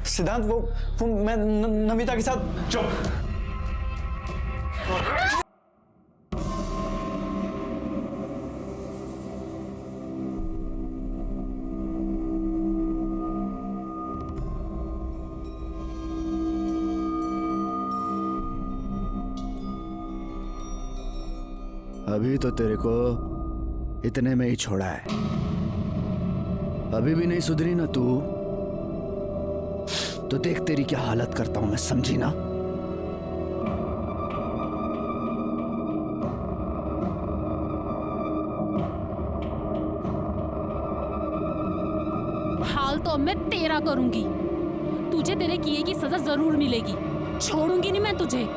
सिद्धांत, वो मैं नमिता के साथ। चुप। अभी तो तेरे को इतने में ही छोड़ा है, अभी भी नहीं सुधरी ना तू, तो देख तेरी क्या हालत करता हूं मैं, समझी ना? हाल तो अब मैं तेरा करूंगी, तुझे तेरे किए की सजा जरूर मिलेगी, छोड़ूंगी नहीं मैं तुझे।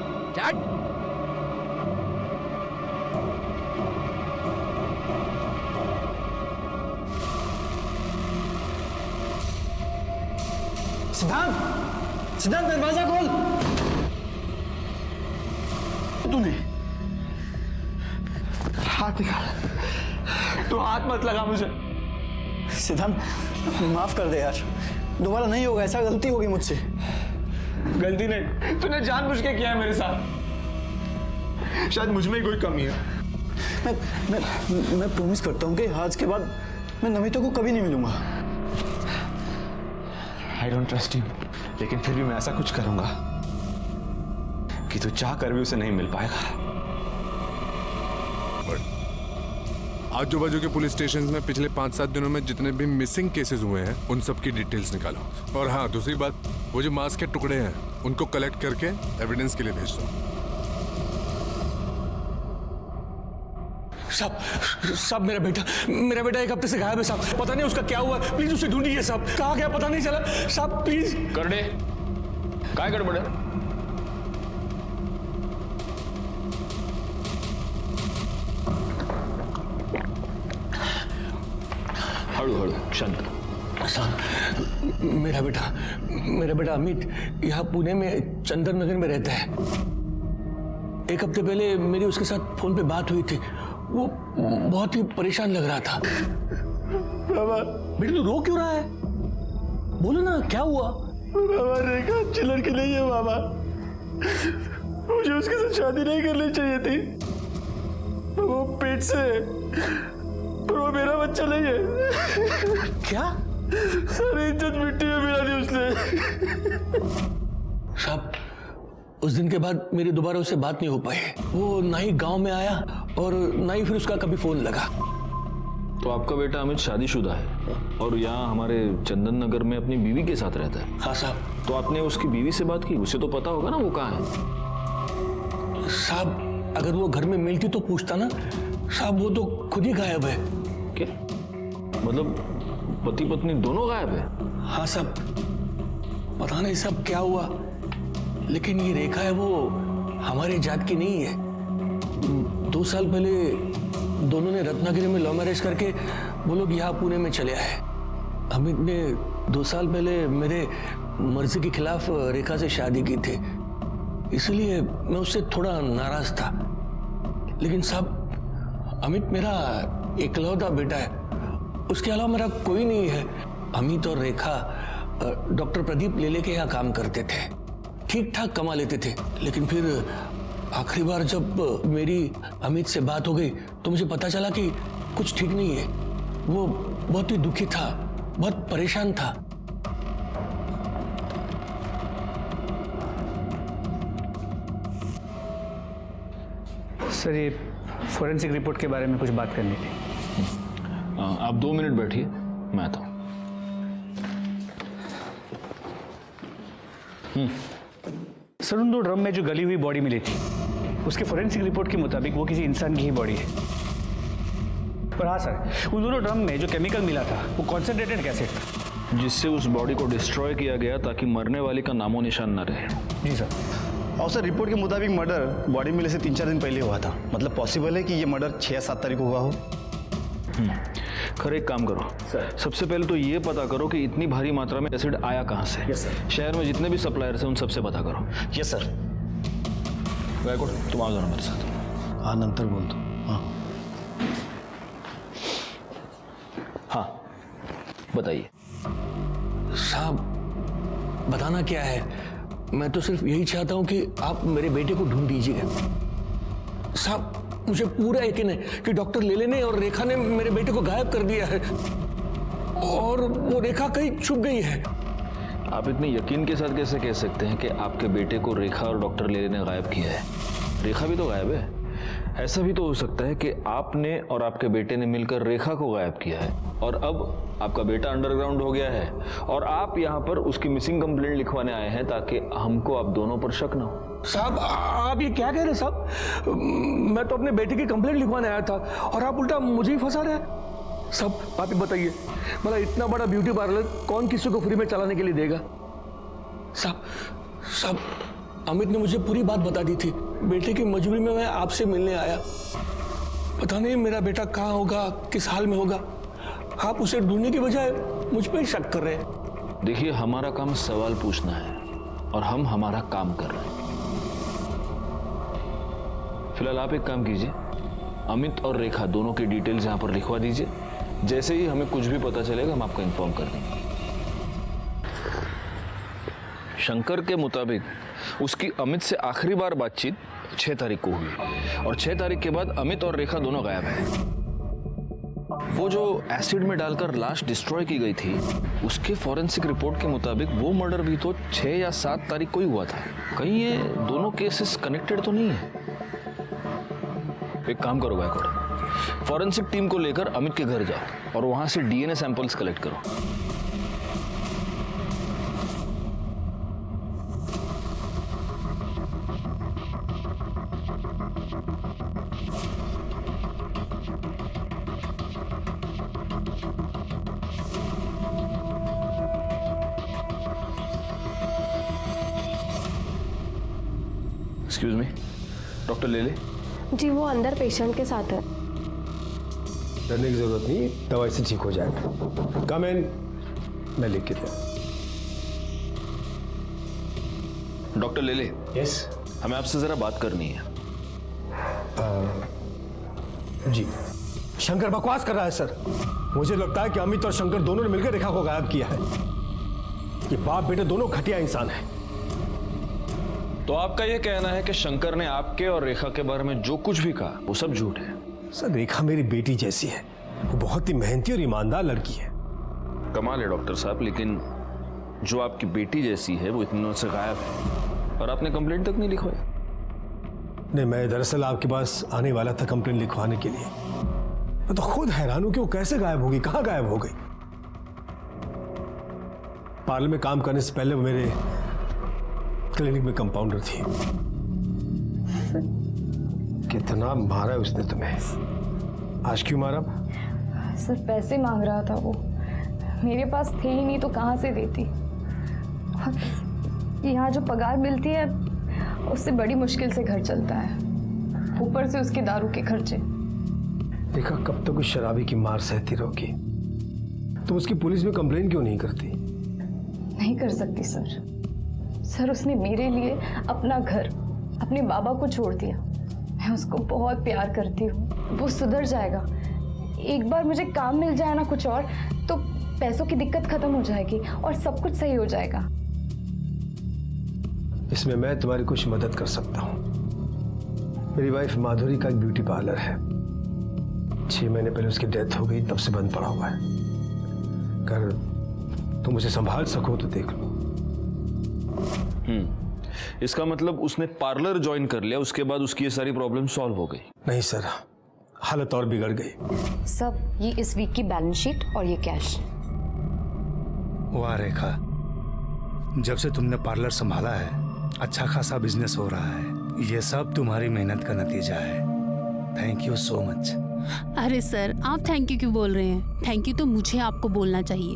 सिद्धांत, सिद्धांत दरवाजा खोल। तूने हाथ निकाल, तू हाथ मत लगा मुझे। सिद्धांत, माफ कर दे यार, दोबारा नहीं होगा ऐसा, गलती होगी मुझसे। गलती नहीं, तूने जानबूझ के किया है मेरे साथ। शायद मुझ में ही कोई कमी है। मैं प्रॉमिस करता हूँ कि आज के बाद मैं नमिता को कभी नहीं मिलूंगा। I don't trust you, लेकिन फिर भी मैं ऐसा कुछ करूंगा कि तू चाह कर भी उसे नहीं मिल पाएगा। आजू बाजू के पुलिस स्टेशन में पिछले 5-7 दिनों में जितने भी मिसिंग केसेस हुए हैं उन सब की डिटेल्स निकालो। और हाँ, दूसरी बात, वो जो मांस के टुकड़े हैं उनको कलेक्ट करके एविडेंस के लिए भेज दो। साहब मेरा बेटा 1 हफ्ते से गायब है साहब, पता नहीं उसका क्या हुआ, प्लीज उसे ढूंढिए साहब, कहाँ गया पता नहीं चला साहब, प्लीज। करडे, काय गड़बड़ है? हड़ू हड़ू शांत। साहब मेरा बेटा अमित यहाँ पुणे में चंदन नगर में रहता है। 1 हफ्ते पहले मेरी उसके साथ फोन पे बात हुई थी, वो बहुत ही परेशान लग रहा था। बाबा, बेटा तू रो क्यों रहा है, बोलो ना क्या हुआ? बाबा, रेखा अच्छी लड़की नहीं है बाबा, मुझे उसके साथ शादी नहीं करनी चाहिए थी। वो पेट से है और वो मेरा बच्चा नहीं है। क्या? सारी इज्जत मिट्टी में मिला दी उसने। साहब उस दिन के बाद मेरी दोबारा उससे बात नहीं हो पाई, वो ना ही गांव में आया और ना ही फिर उसका कभी फोन लगा। तो आपका बेटा अमित शादीशुदा है और यहाँ हमारे चंदन नगर में अपनी बीवी के साथ रहता है? हाँ साहब। तो आपने उसकी बीवी से बात की? उसे तो पता होगा ना वो कहाँ है। साहब अगर वो घर में मिलती तो पूछता ना साहब, वो तो खुद ही गायब है। क्या मतलब, पति पत्नी दोनों गायब है? हाँ साहब, पता नहीं सब क्या हुआ, लेकिन ये रेखा है वो हमारे जात की नहीं है। 2 साल पहले दोनों ने रत्नागिरी में लव मैरिज करके वो लोग यहाँ पुणे में चले आए। अमित ने 2 साल पहले मेरे मर्जी के खिलाफ रेखा से शादी की थी, इसलिए मैं उससे थोड़ा नाराज था। लेकिन साहब अमित मेरा इकलौता बेटा है, उसके अलावा मेरा कोई नहीं है। अमित और रेखा डॉक्टर प्रदीप लेले के यहाँ काम करते थे, ठीक ठाक कमा लेते थे, लेकिन फिर आखिरी बार जब मेरी अमित से बात हो गई तो मुझे पता चला कि कुछ ठीक नहीं है। वो बहुत ही दुखी था, बहुत परेशान था। सर ये फोरेंसिक रिपोर्ट के बारे में कुछ बात करनी थी। आप 2 मिनट बैठिए, मैं आता हूँ। सर उन 2 ड्रम में जो गली हुई बॉडी मिली थी, उसके फोरेंसिक रिपोर्ट के मुताबिक वो किसी इंसान की ही बॉडी है। पर हाँ सर, उन दोनों ड्रम में जो केमिकल मिला था वो कॉन्सेंट्रेटेड एसिड था, जिससे उस बॉडी को डिस्ट्रॉय किया गया ताकि मरने वाले का नामो निशान न रहे। जी सर। और सर रिपोर्ट के मुताबिक मर्डर बॉडी मिलने से 3-4 दिन पहले हुआ था, मतलब पॉसिबल है कि ये मर्डर 6 या 7 तारीख को हुआ हो। खैर एक काम करो सर, सबसे पहले तो ये पता करो कि इतनी भारी मात्रा में एसिड आया कहाँ से। Yes sir. शहर में जितने भी सप्लायर्स हैं उन सबसे पता करो। Yes sir. गायकवाड तुम आओ जरा मेरे साथ। हाँ नंतर बोल दो। हाँ बताइए। साहब बताना क्या है, मैं तो सिर्फ यही चाहता हूं कि आप मेरे बेटे को ढूंढ दीजिए। साहब मुझे पूरा यकीन है कि डॉक्टर लेले ने और रेखा ने मेरे बेटे को गायब कर दिया है और वो रेखा कहीं छुप गई है। आप इतने यकीन के साथ कैसे कह सकते हैं कि आपके बेटे को रेखा और डॉक्टर लेले ने गायब किया है? रेखा भी तो गायब है। ऐसा भी तो हो सकता है कि आपने और आपके बेटे ने मिलकर रेखा को गायब किया है और अब आपका बेटा अंडरग्राउंड हो गया है और आप यहाँ पर उसकी मिसिंग कंप्लेंट लिखवाने आए हैं ताकि हमको आप दोनों पर शक ना हो। साहब आप ये क्या कह रहे हैं साहब? मैं तो अपने बेटे की कंप्लेंट लिखवाने आया था और आप उल्टा मुझे ही फंसा रहे हैं। सब आप ही बताइए, मतलब इतना बड़ा ब्यूटी पार्लर कौन किसी को फ्री में चलाने के लिए देगा? साहब अमित ने मुझे पूरी बात बता दी थी। बेटे की मजबूरी में मैं आपसे मिलने आया। पता नहीं मेरा बेटा कहाँ होगा, किस हाल में होगा। आप उसे ढूंढने की बजाय मुझ पर ही शक कर रहे हैं। देखिए, हमारा काम सवाल पूछना है और हम हमारा काम कर रहे हैं। फिलहाल आप एक काम कीजिए, अमित और रेखा दोनों की डिटेल्स यहाँ पर लिखवा दीजिए। जैसे ही हमें कुछ भी पता चलेगा हम आपको इन्फॉर्म कर देंगे। शंकर के मुताबिक उसकी अमित से आखिरी बार बातचीत 6 तारीख को हुई और 6 तारीख के बाद अमित और रेखा दोनों गायब हैं। वो जो एसिड में डालकर लाश डिस्ट्रॉय की गई थी, उसके फॉरेंसिक रिपोर्ट के मुताबिक वो मर्डर भी तो 6 या 7 तारीख को ही हुआ था। कहीं ये दोनों केसेस कनेक्टेड तो नहीं है? एक काम करो गायकवाड़, फॉरेंसिक टीम को लेकर अमित के घर जाओ और वहां से डीएनए सैंपल्स कलेक्ट करो। एक्सक्यूज मी, डॉक्टर लेले? जी वो अंदर पेशेंट के साथ है। डरने की जरूरत नहीं, दवाई से ठीक हो जाएगा। कम इन, मैं लिख के दे। डॉक्टर लेले, यस हमें आपसे जरा बात करनी है। जी। शंकर बकवास कर रहा है सर। मुझे लगता है कि अमित और शंकर दोनों ने मिलकर रेखा को गायब किया है। ये बाप बेटे दोनों घटिया इंसान हैं। तो आपका यह कहना है कि शंकर ने आपके और रेखा के बारे में जो कुछ भी कहा वो सब झूठ है? सर रेखा मेरी बेटी जैसी है, वो बहुत ही मेहनती और ईमानदार लड़की है। कमाल है डॉक्टर साहब, लेकिन जो आपकी बेटी जैसी है वो इतने दिनों से गायब है और आपने कंप्लेंट तक नहीं लिखवाई। नहीं, मैं दरअसल आपके पास आने वाला था कंप्लेंट लिखवाने के लिए। मैं तो खुद हैरान हूं कि वो कैसे गायब होगी, कहां गायब हो गई। पार्लर में काम करने से पहले वो मेरे क्लिनिक में कंपाउंडर थी। कितना मारा है उसने तुम्हें? आज क्यों मारा? सर पैसे मांग रहा था वो, मेरे पास थे ही नहीं तो कहाँ से देती। यहाँ जो पगार मिलती है उससे बड़ी मुश्किल से घर चलता है, ऊपर से उसके दारू के खर्चे। देखा कब तक उस शराबी की मार सहती रहोगी? तुम उसकी पुलिस में कंप्लेन क्यों नहीं करती? नहीं कर सकती सर। सर उसने मेरे लिए अपना घर, अपने बाबा को छोड़ दिया। मैं उसको बहुत प्यार करती हूँ, वो सुधर जाएगा। एक बार मुझे काम मिल जाए ना कुछ और, तो पैसों की दिक्कत खत्म हो जाएगी और सब कुछ सही हो जाएगा। इसमें मैं तुम्हारी कुछ मदद कर सकता हूँ। मेरी वाइफ माधुरी का एक ब्यूटी पार्लर है। 6 महीने पहले उसकी डेथ हो गई, तब से बंद पड़ा हुआ है। अगर तुम उसे संभाल सको तो देख लो। इसका मतलब उसने पार्लर ज्वाइन कर लिया, उसके बाद उसकी ये सारी प्रॉब्लम सॉल्व हो गई? नहीं सर, हालत और बिगड़ गई। सब ये इस वीक की बैलेंस शीट और ये कैश। वाह रेखा, जब से तुमने पार्लर संभाला है अच्छा खासा बिजनेस हो रहा है। ये सब तुम्हारी मेहनत का नतीजा है। Thank you so much. अरे सर, आप थैंक यू क्यों बोल रहे हैं? थैंक यू तो मुझे आपको बोलना चाहिए।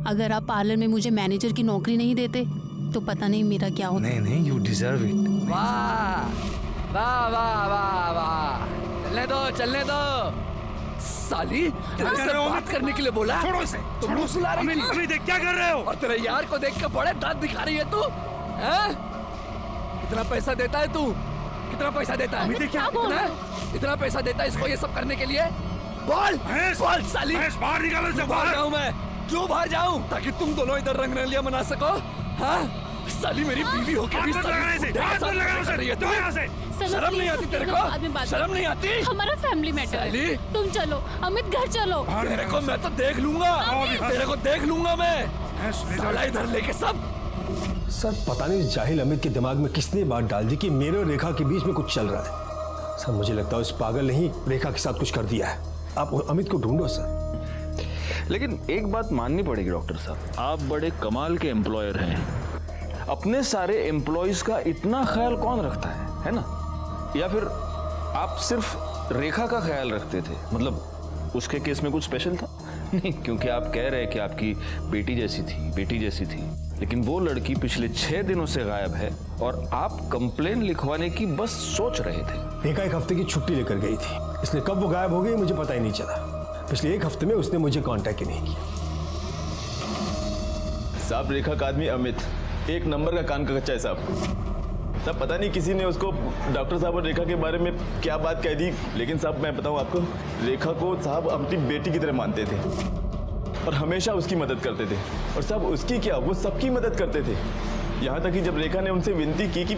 अगर आप पार्लर में मुझे मैनेजर की नौकरी नहीं देते तो पता नहीं मेरा क्या होता। नहीं नहीं, यू डिजर्व इट। वाह वाह वाह वाह वाह, चलने दो साली। तेरे बात करने के लिए बोला। छोड़ो इसे, तुम बुला रही थी। अभी देख क्या कर रहे हो? और तेरे यार को देख के बड़े दांत दिखा रही है तू, हैं? कितना पैसा देता है तू? कितना पैसा देता है? इतना पैसा देता है इसको ये सब करने के लिए? बोल बोल साली, बाहर निकालो इसे, बाहर जाऊं मैं? क्यों बाहर जाऊं? ताकि तुम दोनों इधर रंगरलिया मना सको? हाँ? साली मेरी बीवी होके भी शर्म नहीं आती तेरे को? शर्म नहीं आती? हमारा फैमिली मैटर है। तुम चलो अमित, घर चलो। तेरे को मैं तो देख लूंगा, तेरे को देख लूंगा मैं। साला इधर लेके सब। सर पता नहीं इस जाहिल अमित के दिमाग में किसने बात डाल दी कि मेरे और रेखा के बीच में कुछ चल रहा है। सर मुझे लगता है उस पागल ने ही रेखा के साथ कुछ कर दिया है। आप अमित को ढूंढो सर। लेकिन एक बात माननी पड़ेगी डॉक्टर साहब, आप बड़े कमाल के एम्प्लॉयर हैं। अपने सारे एम्प्लॉयज का इतना ख्याल कौन रखता है ना? या फिर आप सिर्फ रेखा का ख्याल रखते थे? मतलब उसके केस में कुछ स्पेशल था? नहीं, क्योंकि आप कह रहे हैं कि आपकी बेटी जैसी थी, लेकिन वो लड़की पिछले 6 दिनों से गायब है और आप कंप्लेन लिखवाने की बस सोच रहे थे। रेखा 1 हफ्ते की छुट्टी लेकर गई थी, इसलिए कब वो गायब हो गई मुझे पता ही नहीं चला। पिछले 1 हफ्ते में उसने मुझे कांटेक्ट ही नहीं किया। साहब रेखा का आदमी अमित 1 नंबर का कान का कच्चा है साहब। साहब पता नहीं किसी ने उसको डॉक्टर साहब और रेखा के बारे में क्या बात कह दी, लेकिन साहब मैं बताऊं आपको, रेखा को साहब अपनी बेटी की तरह मानते थे और हमेशा उसकी मदद करते थे। और साहब उसकी क्या, वो सबकी मदद करते थे। यहाँ तक कि जब रेखा ने उनसे विनती की कि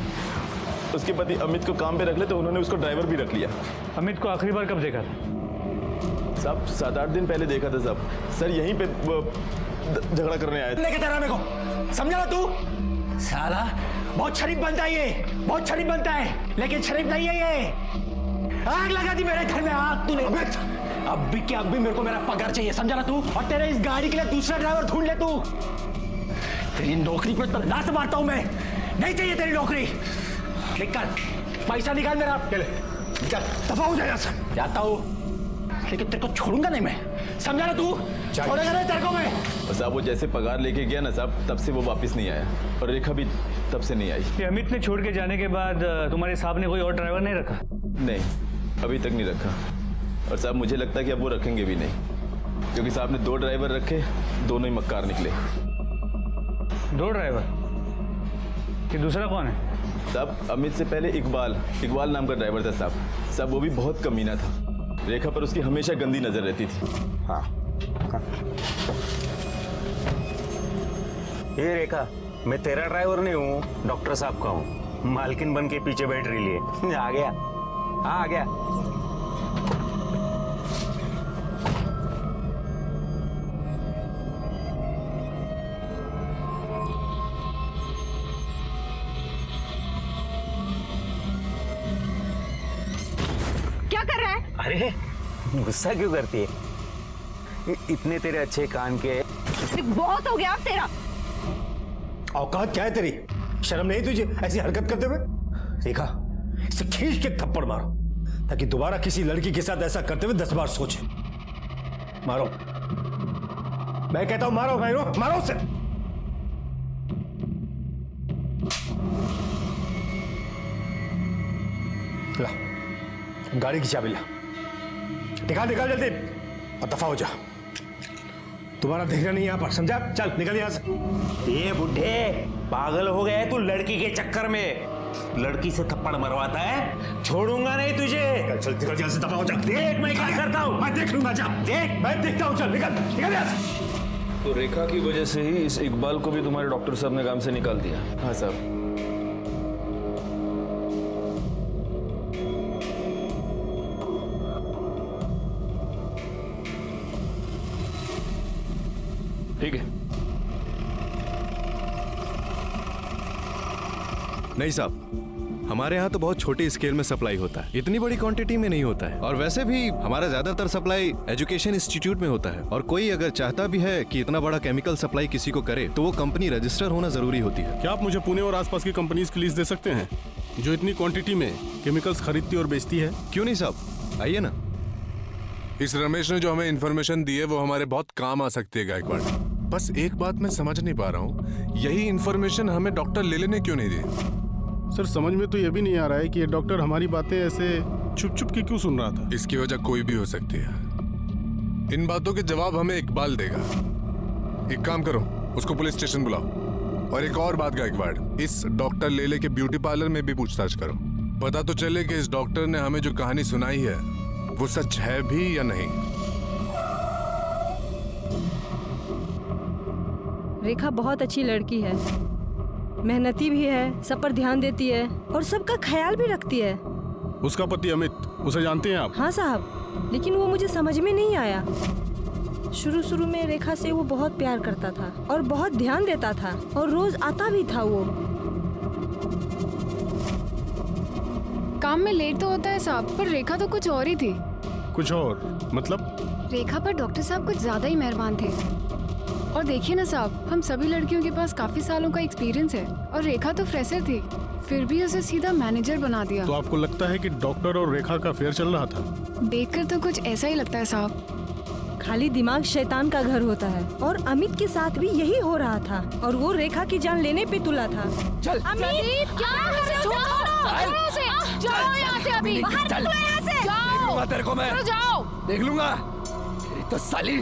उसके पति अमित को काम पे रख ले तो उन्होंने उसको ड्राइवर भी रख लिया। अमित को आखिरी बार कब देखा था? साहब 7-8 दिन पहले देखा था साहब। सर यहीं पे झगड़ा करने आए थे। लेके तेरा मेरे को समझा ना तू? साला बहुत शरीफ बनता है ये, बहुत शरीफ बनता है, लेकिन शरीफ नहीं है ये। आग लगा दी मेरे घर में, आग तूने। अब भी क्या, अब भी मेरे को मेरा पगार चाहिए, समझा ना तू? और तेरे इस गाड़ी के लिए दूसरा ड्राइवर ढूंढ ले तू। तेरी नौकरी पे तो लात मारता हूं मैं, नहीं चाहिए तेरी नौकरी। निकल, पैसा निकाल मेरा। निकल, दफा हो जाएगा सर। जाता हूं, लेकिन तेरे को छोड़ूंगा नहीं मैं, समझा ना तू? छोड़ेगा नहीं तेरे को मैं। और साहब वो जैसे पगार लेके गया ना साहब, तब से वो वापस नहीं आया और रेखा भी तब से नहीं आई। ये अमित ने छोड़ के जाने के बाद तुम्हारे साहब ने कोई और ड्राइवर नहीं रखा? नहीं, अभी तक नहीं रखा। और साहब मुझे लगता है कि अब वो रखेंगे भी नहीं, क्योंकि साहब ने 2 ड्राइवर रखे, दोनों ही मक्कार निकले। 2 ड्राइवर? कि दूसरा कौन है? साहब अमित से पहले इकबाल नाम का ड्राइवर था साहब। साहब वो भी बहुत कमीना था, रेखा पर उसकी हमेशा गंदी नजर रहती थी। हाँ। ये रेखा, मैं तेरा ड्राइवर नहीं हूँ, डॉक्टर साहब का हूँ। मालकिन बन के पीछे बैठ रही है। आ गया, हाँ आ गया। क्या कर रहा है? अरे गुस्सा क्यों करती है? इतने तेरे अच्छे कान के। बहुत हो गया अब तेरा। औकात क्या है तेरी? शर्म नहीं तुझे ऐसी हरकत करते हुए? रेखा, इसे खींच के थप्पड़ मारो ताकि दोबारा किसी लड़की के साथ ऐसा करते हुए 10 बार सोचे। मारो, मैं कहता हूं मारो, मारो उसे। ला, गाड़ी की चाबी ला, निकाल जल्दी और दफा हो जा। तुम्हारा देखना नहीं यहाँ पर, समझा? चल निकल यहाँ से। ये बुढ़े पागल हो गए तू लड़की के चक्कर में। लड़की से थप्पड़ मरवाता है, छोड़ूंगा नहीं तुझे। चल निकल यहाँ से, दफा हो जा। देख मैं क्या करता हूँ, मैं देख लूंगा। जा देख, मैं देखता हूँ। चल निकल यहाँ से। तो रेखा की वजह से ही इस इकबाल को भी तुम्हारे डॉक्टर साहब ने काम से निकाल दिया? हाँ साहब। ठीक है। नहीं साहब, हमारे यहाँ तो बहुत छोटी स्केल में सप्लाई होता है, इतनी बड़ी क्वांटिटी में नहीं होता है। और वैसे भी हमारा ज्यादातर सप्लाई एजुकेशन इंस्टीट्यूट में होता है। और कोई अगर चाहता भी है कि इतना बड़ा केमिकल सप्लाई किसी को करे तो वो कंपनी रजिस्टर होना जरूरी होती है। क्या आप मुझे पुणे और आसपास की कंपनीज की लिस्ट दे सकते हैं जो इतनी क्वांटिटी में केमिकल्स खरीदती और बेचती है? क्यों नहीं साहब, आइए ना। इस रमेश ने जो हमें इन्फॉर्मेशन दी है वो हमारे बहुत काम आ सकती है गायकवाड़। बस एक बात मैं समझ नहीं पा रहा हूँ, यही इन्फॉर्मेशन हमें डॉक्टर लेले ने क्यों नहीं दी? सर समझ में तो ये भी नहीं आ रहा है कि ये डॉक्टर हमारी बातें ऐसे छुप छुप के क्यों सुन रहा था। इसकी वजह कोई भी हो सकती है। इन बातों के जवाब हमें इकबाल देगा। एक काम करो, उसको पुलिस स्टेशन बुलाओ। और एक और बात गायकवाड़, इस डॉक्टर लेले के ब्यूटी पार्लर में भी पूछताछ करो। पता तो चले कि इस डॉक्टर ने हमें जो कहानी सुनाई है वो सच है भी या नहीं। रेखा बहुत अच्छी लड़की है, मेहनती भी है, सब पर ध्यान देती है और सबका ख्याल भी रखती है। उसका पति अमित, उसे जानते हैं आप? हाँ साहब, लेकिन वो मुझे समझ में नहीं आया। शुरू में रेखा से वो बहुत प्यार करता था और बहुत ध्यान देता था और रोज आता भी था। वो काम में लेट तो होता है साहब, पर रेखा तो कुछ और ही थी। कुछ और मतलब? रेखा पर डॉक्टर साहब कुछ ज्यादा ही मेहरबान थे। और देखिए ना साहब, हम सभी लड़कियों के पास काफी सालों का एक्सपीरियंस है और रेखा तो फ्रेशर थी, फिर भी उसे सीधा मैनेजर बना दिया। तो आपको लगता है कि डॉक्टर और रेखा का अफेयर चल रहा था? देखकर तो कुछ ऐसा ही लगता है साहब। खाली दिमाग शैतान का घर होता है और अमित के साथ भी यही हो रहा था और वो रेखा की जान लेने पे तुला था। चल अमित, जाओ यहाँ से अभी, बाहर निकलो यहाँ से। जाओ, तेरे को मैं जाओ, देख लूंगा। तेरी तो साली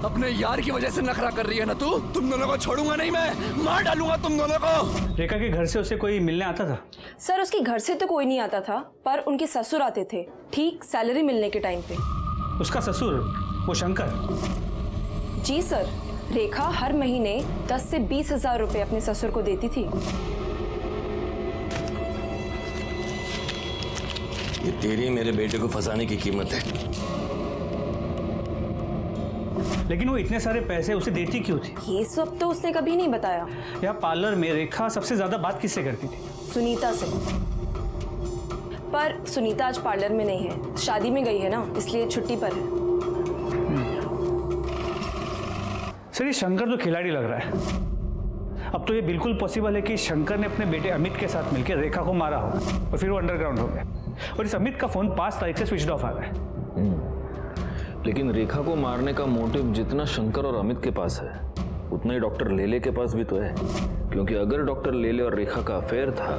अपने यार की वजह से नखरा कर रही है ना तू। तुम दोनों को छोड़ूंगा नहीं मैं, मार डालूंगा तुम दोनों को। रेखा के घर से उसे कोई मिलने आता था? सर उसके घर से तो कोई नहीं आता था, पर उनके ससुर आते थे ठीक सैलरी मिलने के टाइम पे। उसका ससुर वो शंकर? जी सर, रेखा हर महीने 10 से 20 हजार रुपए अपने ससुर को देती थी। ये तेरी मेरे बेटे को फंसाने की कीमत है। लेकिन वो इतने सारे पैसे उसे देती क्यों थी? ये सब तो उसने कभी नहीं बताया। यहाँ पार्लर में रेखा सबसे ज्यादा बात किससे करती थी? सुनीता से। पर सुनीता आज पार्लर में नहीं है, शादी में गई है ना, इसलिए छुट्टी पर है। सर ये शंकर तो खिलाड़ी लग रहा है। अब तो ये बिल्कुल पॉसिबल है कि शंकर ने अपने बेटे अमित के साथ मिलकर रेखा को मारा हो और फिर वो अंडरग्राउंड हो गया। और इस अमित का फोन 5 तारीख से स्विच ऑफ आ रहा है। लेकिन रेखा को मारने का मोटिव जितना शंकर और अमित के पास है, उतना ही डॉक्टर लेले के पास भी तो है। क्योंकि अगर डॉक्टर लेले और रेखा का अफेयर था,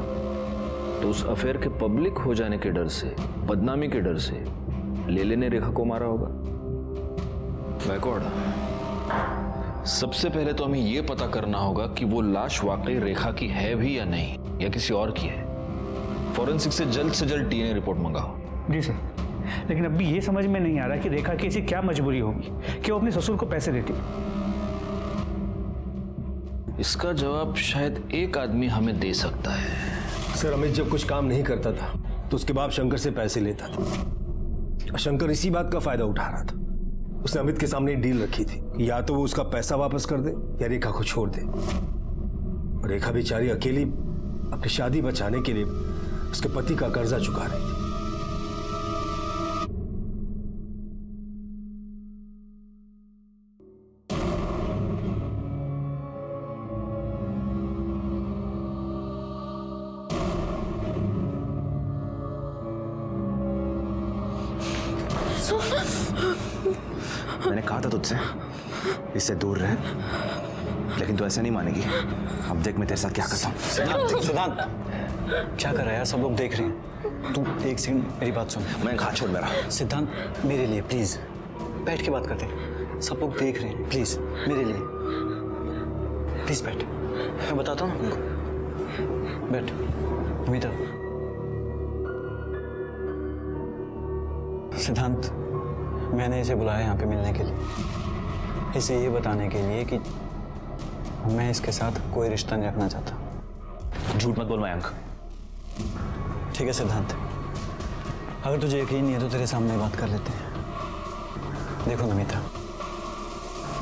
तो उस अफेयर के पब्लिक हो जाने के डर से, बदनामी के डर से लेले ने रेखा को मारा होगा। बैकवर्ड, सबसे पहले तो हमें यह पता करना होगा कि वो लाश वाकई रेखा की है भी या नहीं, या किसी और की है। फॉरेंसिक से जल्द डीएनए रिपोर्ट मंगाओ। जी सर, लेकिन अभी ये समझ में नहीं आ रहा कि रेखा की ऐसी क्या मजबूरी होगी कि वो अपने ससुर को पैसे देती। इसका जवाब शायद एक आदमी हमें दे सकता है। सर, अमित जब कुछ काम नहीं करता था तो उसके बाप शंकर से पैसे लेता था। शंकर इसी बात का फायदा उठा रहा था। उसने अमित के सामने एक डील रखी थी कि या तो वो उसका पैसा वापस कर दे या रेखा को छोड़ दे। रेखा बेचारी अकेली अपनी शादी बचाने के लिए उसके पति का कर्जा चुका रही थी। मैंने कहा था तुझसे इससे दूर रहे, लेकिन तू ऐसे नहीं मानेगी। अब देख मैं तेरे साथ क्या करता हूँ। सिद्धांत, क्या कर रहा है यार? सब लोग देख रहे हैं। तू एक सेकंड मेरी बात सुन। मैं हाथ छोड़ मेरा। सिद्धांत, मेरे लिए प्लीज बैठ के बात करते हैं। सब लोग देख रहे हैं, प्लीज मेरे लिए प्लीज बैठ। मैं बताता हूँ ना, बैठ। अमिता, सिद्धांत, मैंने इसे बुलाया यहाँ पे मिलने के लिए, इसे ये बताने के लिए कि मैं इसके साथ कोई रिश्ता नहीं रखना चाहता। झूठ मत बोल मयंक। ठीक है सिद्धांत, अगर तुझे यकीन नहीं है तो तेरे सामने बात कर लेते हैं। देखो नमिता,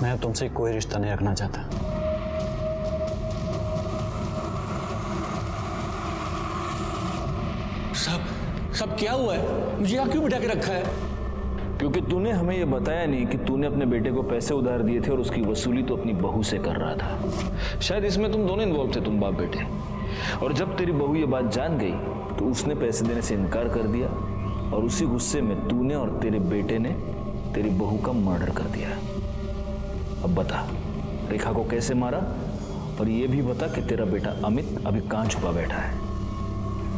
मैं तुमसे कोई रिश्ता नहीं रखना चाहता। सब क्या हुआ है? मुझे यहाँ क्यों बिठा के रखा है? क्योंकि तूने हमें यह बताया नहीं कि तूने अपने बेटे को पैसे उधार दिए थे और उसकी वसूली तो अपनी बहू से कर रहा था। शायद इसमें तुम दोनों इन्वॉल्व थे, तुम बाप बेटे। और जब तेरी बहू ये बात जान गई तो उसने पैसे देने से इनकार कर दिया और उसी गुस्से में तूने और तेरे बेटे ने तेरी बहू का मर्डर कर दिया। अब बता, रेखा को कैसे मारा, और ये भी बता कि तेरा बेटा अमित अभी कहाँ छुपा बैठा है।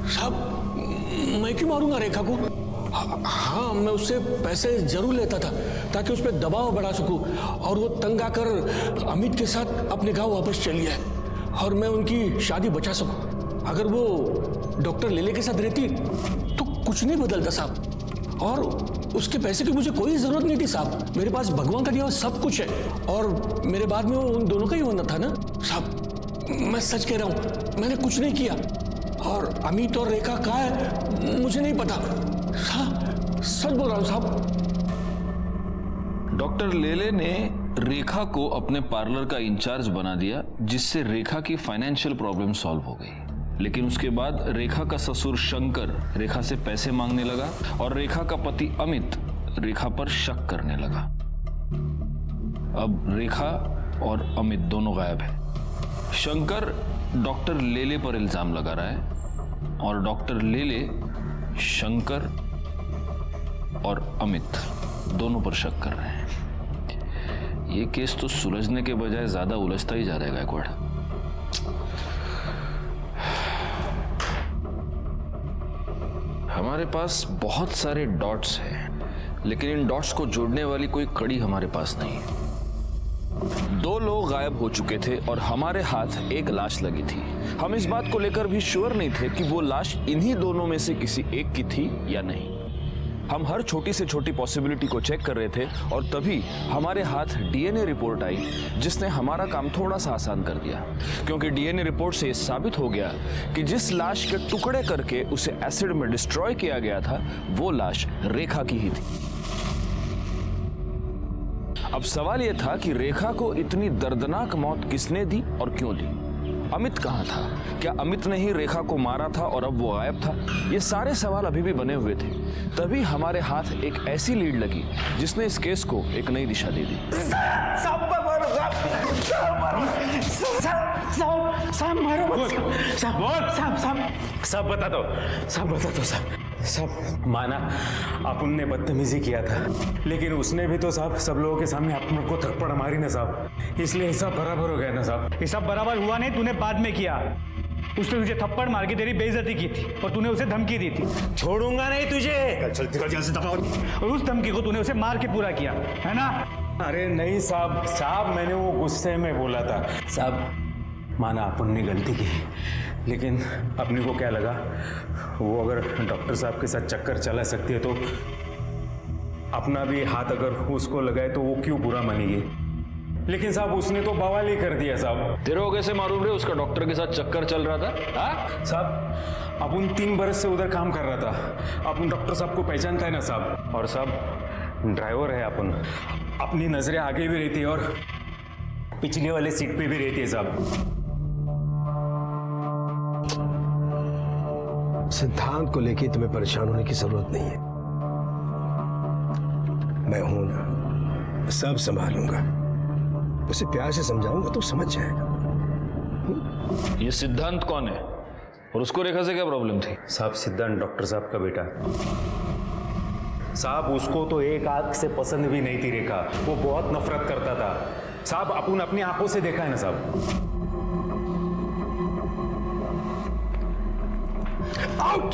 साहब, मैं क्यों मारूंगा रेखा को? हाँ, मैं उससे पैसे जरूर लेता था ताकि उस पर दबाव बढ़ा सकूं, और वो तंग आकर अमित के साथ अपने गांव वापस चली है और मैं उनकी शादी बचा सकूं। अगर वो डॉक्टर लेले के साथ रहती तो कुछ नहीं बदलता साहब। और उसके पैसे की मुझे कोई जरूरत नहीं थी साहब। मेरे पास भगवान का दिया हुआ सब कुछ है और मेरे बाद में वो उन दोनों का ही होना था ना साहब। मैं सच कह रहा हूँ, मैंने कुछ नहीं किया। और अमित और रेखा कहाँ है मुझे नहीं पता साहब, सच बोल रहा हूँ साहब। डॉक्टर लेले ने रेखा को अपने पार्लर का इंचार्ज बना दिया, जिससे रेखा की फाइनेंशियल प्रॉब्लम सॉल्व हो गई। लेकिन उसके बाद रेखा का ससुर शंकर रेखा से पैसे मांगने लगा और रेखा का पति अमित रेखा पर शक करने लगा। अब रेखा और अमित दोनों गायब है। शंकर डॉक्टर लेले पर इल्जाम लगा रहा है और डॉक्टर लेले शंकर और अमित दोनों पर शक कर रहे हैं। ये केस तो सुलझने के बजाय ज्यादा उलझता ही जा रहा है गायकवाड़। हमारे पास बहुत सारे डॉट्स हैं, लेकिन इन डॉट्स को जोड़ने वाली कोई कड़ी हमारे पास नहीं है। 2 लोग गायब हो चुके थे और हमारे हाथ एक लाश लगी थी। हम इस बात को लेकर भी श्योर नहीं थे कि वो लाश इन्हीं दोनों में से किसी एक की थी या नहीं। हम हर छोटी से छोटी पॉसिबिलिटी को चेक कर रहे थे और तभी हमारे हाथ डीएनए रिपोर्ट आई, जिसने हमारा काम थोड़ा सा आसान कर दिया। क्योंकि डीएनए रिपोर्ट से साबित हो गया कि जिस लाश के टुकड़े करके उसे एसिड में डिस्ट्रॉय किया गया था, वो लाश रेखा की ही थी। अब सवाल यह था कि रेखा को इतनी दर्दनाक मौत किसने दी और क्यों दी? अमित कहाँ था? क्या अमित ने ही रेखा को मारा था और अब वो गायब था? ये सारे सवाल अभी भी बने हुए थे। तभी हमारे हाथ एक ऐसी लीड लगी जिसने इस केस को एक नई दिशा दे दी। सब बता दो सब। माना अपन ने बदतमीजी किया था, लेकिन उसने भी तो साहब सब लोगों के सामने अपन को थप्पड़ मारी ना साहब, इसलिए सब बराबर हो गया ना साहब। ये सब बराबर हुआ नहीं, तूने बाद में किया। उसने तुझे थप्पड़ मार के तेरी बेइज्जती की थी और तूने उसे धमकी दी थी। छोड़ूंगा नहीं तुझे, चल और उस धमकी को तूने उसे मार के पूरा किया है ना? अरे नहीं साहब मैंने वो गुस्से में बोला था साहब। माना अपन ने गलती की, लेकिन अपने को क्या लगा वो अगर डॉक्टर साहब के साथ चक्कर चला सकती है तो अपना भी हाथ अगर उसको लगाए तो वो क्यों बुरा मानेगी। लेकिन साहब उसने तो बवाल ही कर दिया साहब। तेरे को कैसे मालूम रे उसका डॉक्टर के साथ चक्कर चल रहा था? हाँ साहब अपन 3 बरस से उधर काम कर रहा था। अपन डॉक्टर साहब को पहचानता है ना साहब। और साहब ड्राइवर है अपन, अपनी नजरें आगे भी रहती है और पिछले वाले सीट पे भी रहती है साहब। सिद्धांत को लेके तुम्हें परेशान होने की जरूरत नहीं है। मैं हूं ना, सब संभालूंगा। उसे प्यार से समझाऊंगा तो समझ जाएगा। ये सिद्धांत कौन है और उसको रेखा से क्या प्रॉब्लम थी? साहब सिद्धांत डॉक्टर साहब का बेटा साहब। उसको तो एक आंख से पसंद भी नहीं थी रेखा, वो बहुत नफरत करता था साहब। अपन अपनी आंखों से देखा है ना साहब। आउट।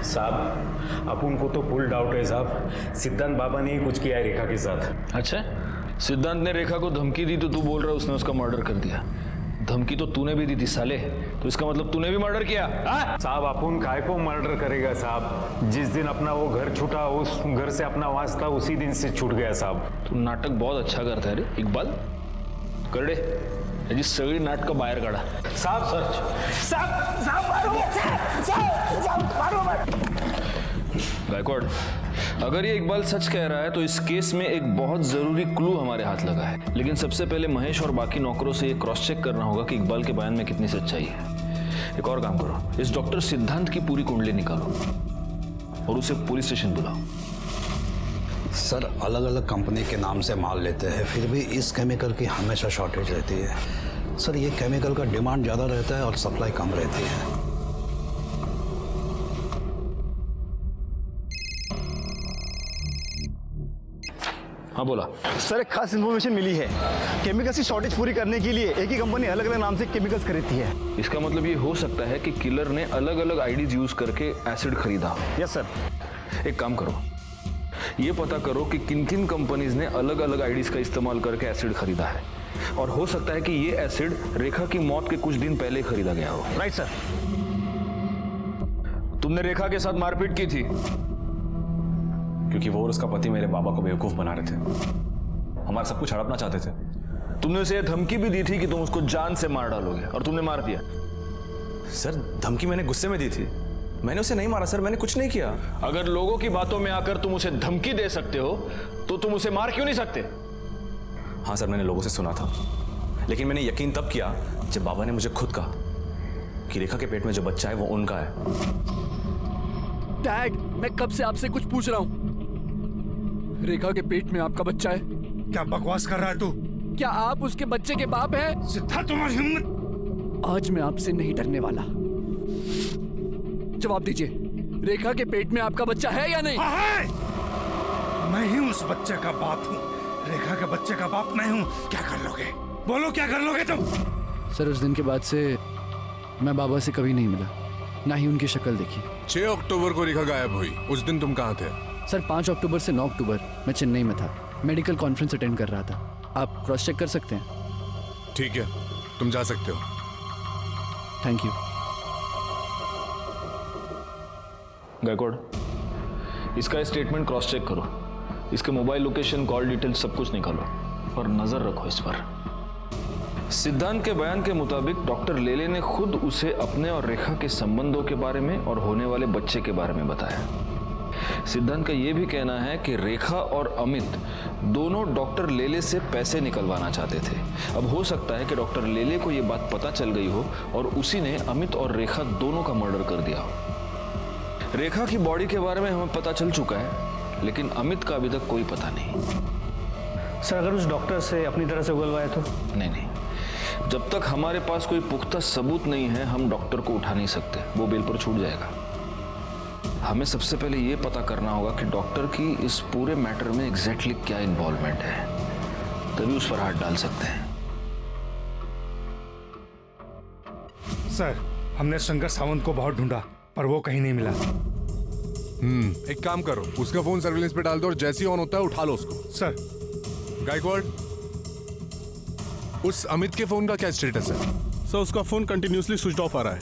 साहब अपन को तो फुल डाउट है साहब, सिद्धांत बाबा ने ही कुछ किया है रेखा के साथ। अच्छा, सिद्धांत ने रेखा को धमकी दी तो तू बोल रहा है उसने उसका मर्डर कर दिया। धमकी तो तूने भी दी थी साले, तो इसका मतलब तूने भी मर्डर किया? साहब अपन काय को मर्डर करेगा साहब? जिस दिन अपना वो घर छूटा, उस घर से अपना वास्ता उसी दिन से छूट गया साहब। तू नाटक बहुत अच्छा करता है रे इकबाल। करडे याची सगळी नाटकं बाहेर काढा। साहब गायकवाड़, अगर ये इकबाल सच कह रहा है तो इस केस में एक बहुत जरूरी क्लू हमारे हाथ लगा है। लेकिन सबसे पहले महेश और बाकी नौकरों से ये क्रॉस चेक करना होगा कि इकबाल के बयान में कितनी सच्चाई है। एक और काम करो, इस डॉक्टर सिद्धांत की पूरी कुंडली निकालो और उसे पुलिस स्टेशन बुलाओ। सर अलग अलग कंपनी के नाम से माल लेते हैं, फिर भी इस केमिकल की हमेशा शॉर्टेज रहती है। सर ये केमिकल का डिमांड ज़्यादा रहता है और सप्लाई कम रहती है। हाँ बोला सर, एक खास इन्फॉर्मेशन मिली है। केमिकल्स की शॉर्टेज पूरी करने के लिए एक ही कंपनी अलग अलग नाम से केमिकल्स खरीदती है। इसका मतलब ये हो सकता है कि किलर ने अलग अलग आईडीज यूज करके एसिड खरीदा। Yes sir. एक काम करो, ये पता करो कि किन किन कंपनीज ने अलग अलग आईडीज का इस्तेमाल करके एसिड खरीदा है। और हो सकता है कि ये एसिड रेखा की मौत के कुछ दिन पहले खरीदा गया हो। Right sir. तुमने रेखा के साथ मारपीट की थी? क्योंकि वो और उसका पति मेरे बाबा को बेवकूफ बना रहे थे, हमारा सब कुछ हड़पना चाहते थे। तुमने उसे धमकी भी दी थी कि तुम उसको जान से मार डालोगे, और तुमने मार दिया। सर धमकी मैंने गुस्से में दी थी, मैंने उसे नहीं मारा सर, मैंने कुछ नहीं किया। अगर लोगों की बातों में आकर तुम उसे धमकी दे सकते हो तो तुम उसे मार क्यों नहीं सकते? हाँ सर, मैंने लोगों से सुना था, लेकिन मैंने यकीन तब किया जब बाबा ने मुझे खुद कहा कि रेखा के पेट में जो बच्चा है वो उनका है। डैड, मैं कब से आपसे कुछ पूछ रहा हूँ। रेखा के पेट में आपका बच्चा है। क्या बकवास कर रहा है तू? क्या आप उसके बच्चे के बाप हैं? सिद्धार्थ, तुम्हारी हिम्मत! आज मैं आपसे नहीं डरने वाला। जवाब दीजिए, रेखा के पेट में आपका बच्चा है या नहीं? हाँ है। मैं ही उस बच्चे का बाप हूँ, रेखा के बच्चे का बाप मैं हूँ। क्या कर लोगे? बोलो क्या कर लोगे तुम? सर, उस दिन के बाद से मैं बाबा से कभी नहीं मिला, ना ही उनकी शक्ल देखी। 6 अक्टूबर को रेखा गायब हुई, उस दिन तुम कहाँ थे? सर, 5 अक्टूबर से 9 अक्टूबर मैं चेन्नई में था, मेडिकल कॉन्फ्रेंस अटेंड कर रहा था। आप क्रॉस चेक कर सकते हैं। ठीक है, तुम जा सकते हो। Thank you. गायकवाड़, इसका स्टेटमेंट क्रॉस चेक करो, इसके मोबाइल लोकेशन, कॉल डिटेल सब कुछ निकालो और नजर रखो इस पर। सिद्धांत के बयान के मुताबिक डॉक्टर लेले ने खुद उसे अपने और रेखा के संबंधों के बारे में और होने वाले बच्चे के बारे में बताया। सिद्धांत का यह भी कहना है कि रेखा और अमित दोनों डॉक्टर लेले से पैसे निकलवाना चाहते थे। अब हो सकता है कि डॉक्टर लेले को यह बात पता चल गई हो और उसी ने अमित और रेखा दोनों का मर्डर कर दिया हो। रेखा की बॉडी के बारे में हमें पता चल चुका है, लेकिन अमित का अभी तक कोई पता नहीं। सर, अगर उस डॉक्टर से अपनी तरह से उगलवाया तो? नहीं, जब तक हमारे पास कोई पुख्ता सबूत नहीं है हम डॉक्टर को उठा नहीं सकते, वो बेल पर छूट जाएगा। हमें सबसे पहले ये पता करना होगा कि डॉक्टर की इस पूरे मैटर में एग्जैक्टली क्या इन्वॉल्वमेंट है, तभी उस पर हाथ डाल सकते हैं। सर, हमने शंकर सावंत को बहुत ढूंढा पर वो कहीं नहीं मिला। एक काम करो, उसका फोन सर्विलेंस पे डाल दो और जैसे ही ऑन होता है उठा लो उसको। सर। गायकवाड़, उस अमित के फोन का क्या स्टेटस है? सर, उसका फोन कंटिन्यूसली स्विच ऑफ आ रहा है,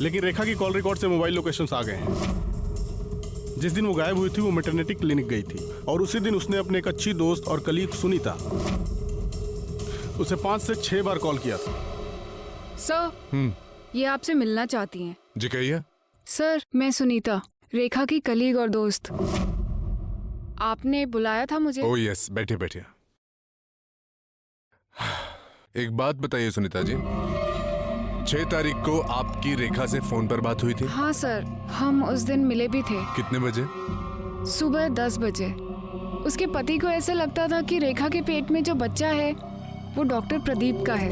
लेकिन रेखा की कॉल रिकॉर्ड से मोबाइल लोकेशंस आ गए हैं। जिस दिन वो गायब हुई थी वो मैटरनिटी क्लिनिक गई थी और उसी दिन उसने अपने एक अच्छी दोस्त और कलीग सुनीता, उसे 5 से 6 बार कॉल किया था। सर, ये आपसे मिलना चाहती हैं। जी कहिए। सर, मैं सुनीता, रेखा की कलीग और दोस्त। आपने बुलाया था मुझे? ओह यस, बैठिए बैठिए। एक बात बताइए सुनीता जी, 6 तारीख को आपकी रेखा से फोन पर बात हुई थी? हाँ सर, हम उस दिन मिले भी थे। कितने बजे? सुबह 10 बजे। उसके पति को ऐसे लगता था कि रेखा के पेट में जो बच्चा है वो डॉक्टर प्रदीप का है,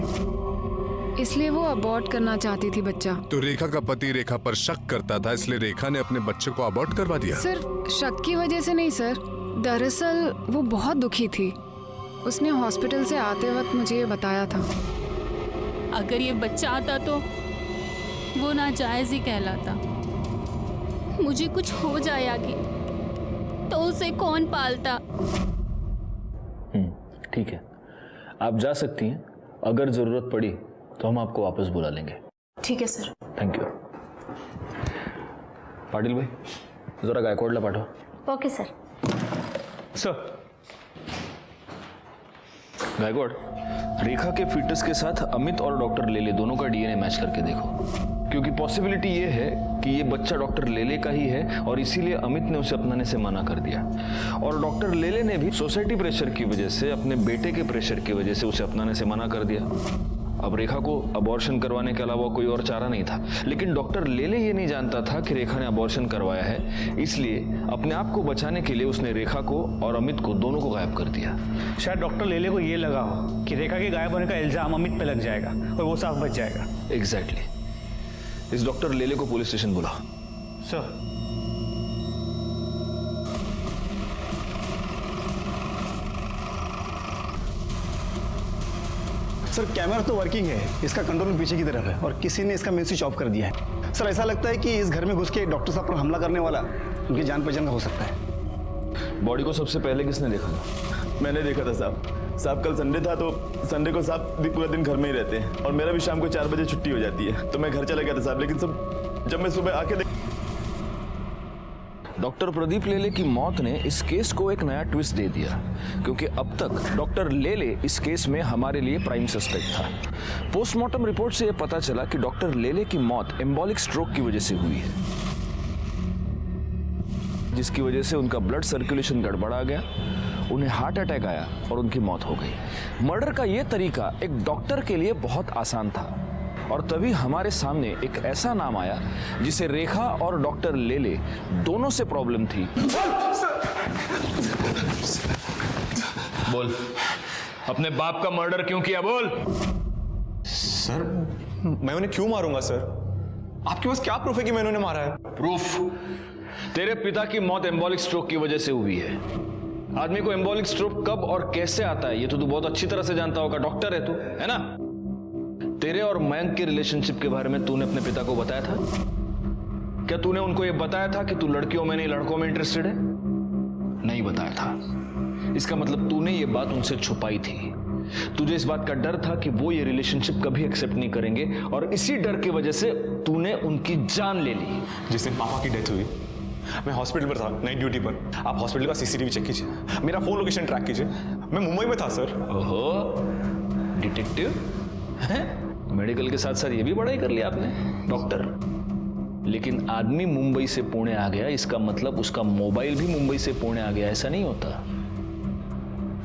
इसलिए वो अबॉर्ट करना चाहती थी बच्चा। तो रेखा का पति रेखा पर शक करता था, इसलिए रेखा ने अपने बच्चे को अबॉर्ट करवा दिया? सर, शक की वजह से नहीं सर, दरअसल वो बहुत दुखी थी। उसने हॉस्पिटल से आते वक्त मुझे ये बताया था। अगर ये बच्चा आता तो वो नाजायज ही कहलाता। मुझे कुछ हो जाए आगे तो उसे कौन पालता? ठीक है, आप जा सकती हैं। अगर जरूरत पड़ी तो हम आपको वापस बुला लेंगे। ठीक है सर। Thank you. पाटिल भाई, जरा गायकवाड़ला पाठव। Okay sir. सर। गायकवाड़, रेखा के फीटस के साथ अमित और डॉक्टर लेले दोनों का डीएनए मैच करके देखो, क्योंकि पॉसिबिलिटी ये है कि ये बच्चा डॉक्टर लेले का ही है और इसीलिए अमित ने उसे अपनाने से मना कर दिया, और डॉक्टर लेले ने भी सोसाइटी प्रेशर की वजह से, अपने बेटे के प्रेशर की वजह से उसे अपनाने से मना कर दिया। अब रेखा को अबॉर्शन करवाने के अलावा कोई और चारा नहीं था, लेकिन डॉक्टर लेले ये नहीं जानता था कि रेखा ने अबॉर्शन करवाया है, इसलिए अपने आप को बचाने के लिए उसने रेखा को और अमित को दोनों को गायब कर दिया। शायद डॉक्टर लेले को ये लगा हो कि रेखा के गायब होने का इल्जाम अमित पे लग जाएगा और वो साफ बच जाएगा। एग्जैक्टली। इस डॉक्टर लेले को पुलिस स्टेशन बुलाओ। सर। सर, कैमरा तो वर्किंग है, इसका कंट्रोल पीछे की तरफ है और किसी ने इसका मेन स्विच ऑफ कर दिया है। सर, ऐसा लगता है कि इस घर में घुस के डॉक्टर साहब पर हमला करने वाला उनकी जान पहचान का हो सकता है। बॉडी को सबसे पहले किसने देखा था? मैंने देखा था साहब, कल संडे था तो संडे को साहब पूरा दिन घर में ही रहते हैं और मेरा भी शाम को 4 बजे छुट्टी हो जाती है, तो मैं घर चला गया था साहब, लेकिन सब जब मैं सुबह आके डॉक्टर प्रदीप लेले की मौत ने इस केस को एक नया ट्विस्ट दे दिया, क्योंकि अब तक डॉक्टर लेले इस केस में हमारे लिए प्राइम सस्पेक्ट था। पोस्टमार्टम रिपोर्ट से यह पता चला कि डॉक्टर लेले की मौत एम्बोलिक स्ट्रोक की वजह से हुई है, जिसकी वजह से उनका ब्लड सर्कुलेशन गड़बड़ा गया, उन्हें हार्ट अटैक आया और उनकी मौत हो गई। मर्डर का यह तरीका एक डॉक्टर के लिए बहुत आसान था, और तभी हमारे सामने एक ऐसा नाम आया जिसे रेखा और डॉक्टर लेले दोनों से प्रॉब्लम थी। बोल, अपने बाप का मर्डर क्यों किया? बोल। सर, मैं उन्हें क्यों मारूंगा सर? आपके पास क्या प्रूफ है कि मैंने उन्हें मारा है? प्रूफ? तेरे पिता की मौत एम्बोलिक स्ट्रोक की वजह से हुई है। आदमी को एम्बोलिक स्ट्रोक कब और कैसे आता है ये तो तू बहुत अच्छी तरह से जानता होगा, डॉक्टर है तू, है ना? तेरे और मयंक के रिलेशनशिप के बारे में तूने अपने पिता को बताया था? क्या तूने उनको यह बताया था कि तू लड़कियों में नहीं लड़कों में इंटरेस्टेड है? नहीं बताया था। इसका मतलब तूने ये बात उनसे छुपाई थी। तुझे इस बात का डर था कि वो ये रिलेशनशिप कभी एक्सेप्ट नहीं करेंगे, और इसी डर की वजह से तूने उनकी जान ले ली। जिस दिन पापा की डेथ हुई, मैं हॉस्पिटल पर था, नाइट ड्यूटी पर। आप हॉस्पिटल का सीसीटीवी चेक कीजिए, मेरा फोन लोकेशन ट्रैक कीजिए। मैं मुंबई में था सर। ओहो, डिटेक्टिव हैं? मेडिकल के साथ साथ ये भी पढ़ाई कर लिया आपने, डॉक्टर। लेकिन आदमी मुंबई से पुणे आ गया, इसका मतलब उसका मोबाइल भी मुंबई से पुणे आ गया, ऐसा नहीं होता।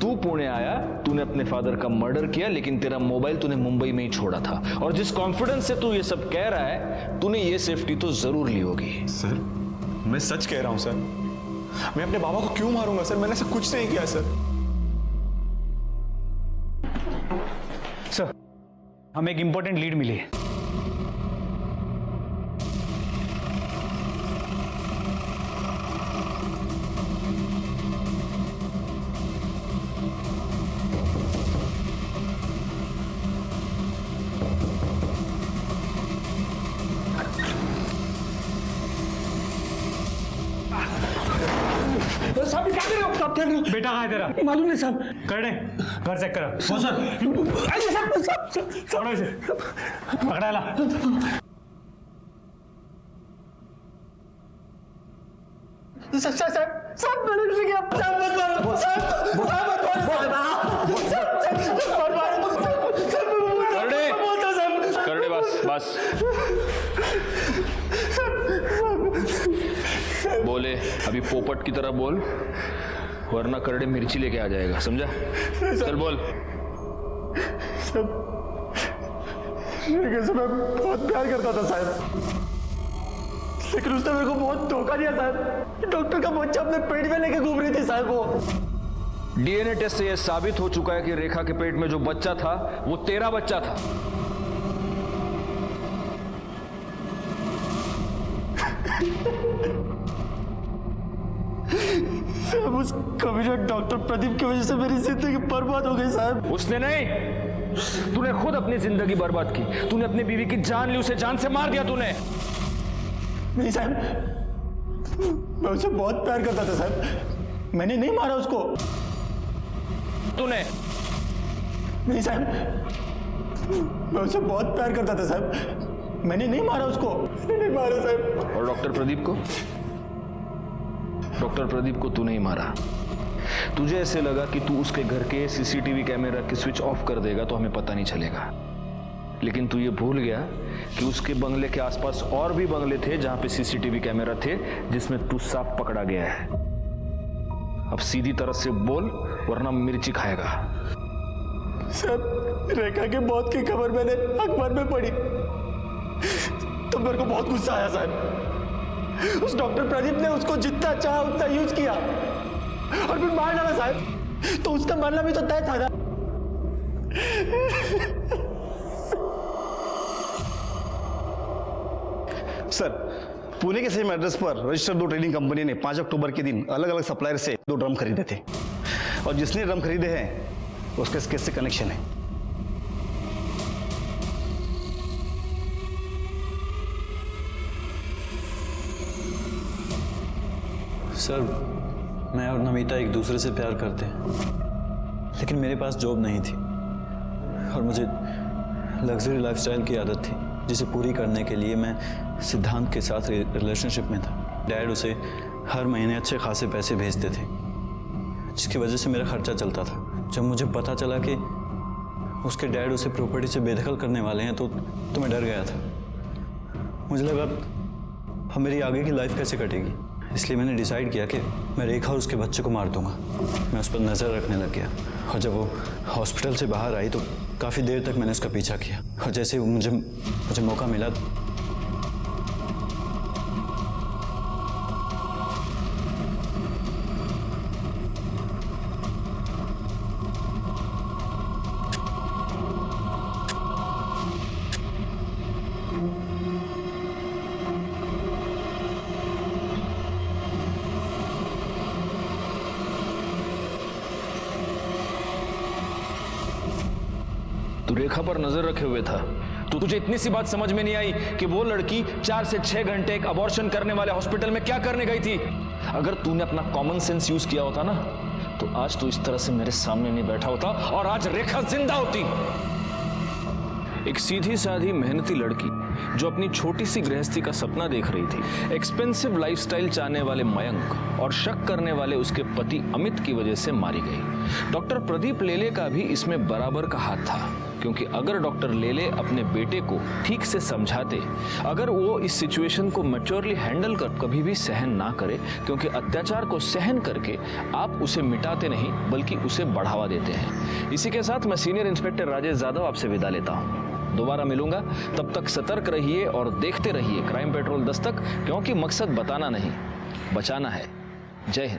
तू पुणे आया, तूने अपने फादर का मर्डर किया, लेकिन तेरा मोबाइल तूने मुंबई में ही छोड़ा था। और जिस कॉन्फिडेंस से तू ये सब कह रहा है, तूने ये सेफ्टी तो जरूर ली होगी। सर, मैं सच कह रहा हूं सर। मैं अपने बाबा को क्यों मारूंगा सर? मैंने ऐसा कुछ नहीं किया सर। सर, हमें एक इंपॉर्टेंट लीड मिली है। साहब क्या कर रहे हो? आप क्या कर रहे हो? बेटा कहाँ है तेरा? मालूम नहीं साहब। करने घर चेक करा। पकड़ो इसे, पकड़ा ला। साहब मैंने कुछ नहीं किया। साहब मत मारो, साहब करने बस बोले, अभी पोपट की तरह बोल, वरना करड़े मिर्ची लेके आ जाएगा, समझा? चल बोल। कैसे मैं बहुत प्यार करता था साहब, लेकिन उसने मेरे को बहुत धोखा दिया साहब। डॉक्टर का बच्चा अपने पेट में लेके घूम रही थी साहब। वो डीएनए टेस्ट से यह साबित हो चुका है कि रेखा के पेट में जो बच्चा था वो तेरा बच्चा था। साहब, उस कमीने डॉक्टर प्रदीप की वजह से मेरी जिंदगी बर्बाद हो गई साहब। उसने नहीं, तूने खुद अपनी जिंदगी बर्बाद की। तूने अपनी बीवी की जान ली, उसे जान से मार दिया तूने। नहीं साहब, मैं उसे बहुत प्यार करता था साहब, मैंने नहीं मारा उसको। तूने? नहीं साहब, मैं उसे बहुत प्यार करता था साहब, मैंने नहीं मारा उसको। नहीं मारा साहब। और डॉक्टर प्रदीप को? डॉक्टर प्रदीप को तू नहीं मारा। तुझे ऐसे लगा कि तू उसके घर के सीसीटीवी कैमरा की स्विच ऑफ कर देगा तो हमें पता नहीं चलेगा, लेकिन तू ये भूल गया कि उसके बंगले के आसपास और भी बंगले थे जहां पे सीसीटीवी कैमरा थे, जिसमें तू साफ पकड़ा गया है। अब सीधी तरह से बोल, वरना मिर्ची खाएगा। साहब, रेखा की मौत की खबर मैंने अखबार में पढ़ी तो मेरे को बहुत गुस्सा आया साहब। उस डॉक्टर प्रदीप ने उसको जितना चाहा उतना यूज किया और फिर मार डाला साहब, तो उसका मरना भी तो तय था ना। सर, पुणे के सेम एड्रेस पर रजिस्टर्ड 2 ट्रेडिंग कंपनी ने 5 अक्टूबर के दिन अलग अलग सप्लायर से 2 ड्रम खरीदे थे, और जिसने ड्रम खरीदे हैं उसके इस केस से कनेक्शन है। सर, मैं और नमिता एक दूसरे से प्यार करते हैं, लेकिन मेरे पास जॉब नहीं थी और मुझे लग्जरी लाइफस्टाइल की आदत थी, जिसे पूरी करने के लिए मैं सिद्धांत के साथ रिलेशनशिप में था। डैड उसे हर महीने अच्छे खासे पैसे भेजते थे, जिसकी वजह से मेरा खर्चा चलता था। जब मुझे पता चला कि उसके डैड उसे प्रॉपर्टी से बेदखल करने वाले हैं तो मैं डर गया था। मुझे लगा अब मेरी आगे की लाइफ कैसे कटेगी, इसलिए मैंने डिसाइड किया कि मैं रेखा और उसके बच्चे को मार दूंगा। मैं उस पर नज़र रखने लग गया और जब वो हॉस्पिटल से बाहर आई तो काफ़ी देर तक मैंने उसका पीछा किया और जैसे ही मुझे मौका मिला तू रेखा पर नजर रखे हुए था, तो तुझे इतनी सी बात समझ में नहीं आई कि वो लड़की 4 से 6 घंटे एक अबॉर्शन करने वाले हॉस्पिटल में क्या करने गई थी? अगर तूने अपना कॉमन सेंस यूज किया होता ना तो आज तू इस तरह से मेरे सामने नहीं बैठा होता और आज रेखा जिंदा होती। एक सीधी साधी मेहनती लड़की जो अपनी छोटी सी गृहस्थी का सपना देख रही थी, एक्सपेंसिव लाइफस्टाइल चाहने वाले मयंक और शक करने वाले उसके पति अमित की वजह से मारी गई। डॉक्टर प्रदीप लेले का भी इसमें बराबर का हाथ था, क्योंकि अगर डॉक्टर लेले अपने बेटे को ठीक से समझाते, अगर वो इस सिचुएशन को मैच्योरली हैंडल कर कभी भी सहन ना करे, क्योंकि अत्याचार को सहन करके आप उसे मिटाते नहीं बल्कि उसे बढ़ावा देते हैं। इसी के साथ मैं सीनियर इंस्पेक्टर राजेश यादव आपसे विदा लेता हूँ। दोबारा मिलूंगा, तब तक सतर्क रहिए और देखते रहिए क्राइम पेट्रोल दस्तक, क्योंकि मकसद बताना नहीं बचाना है। जय हिंद।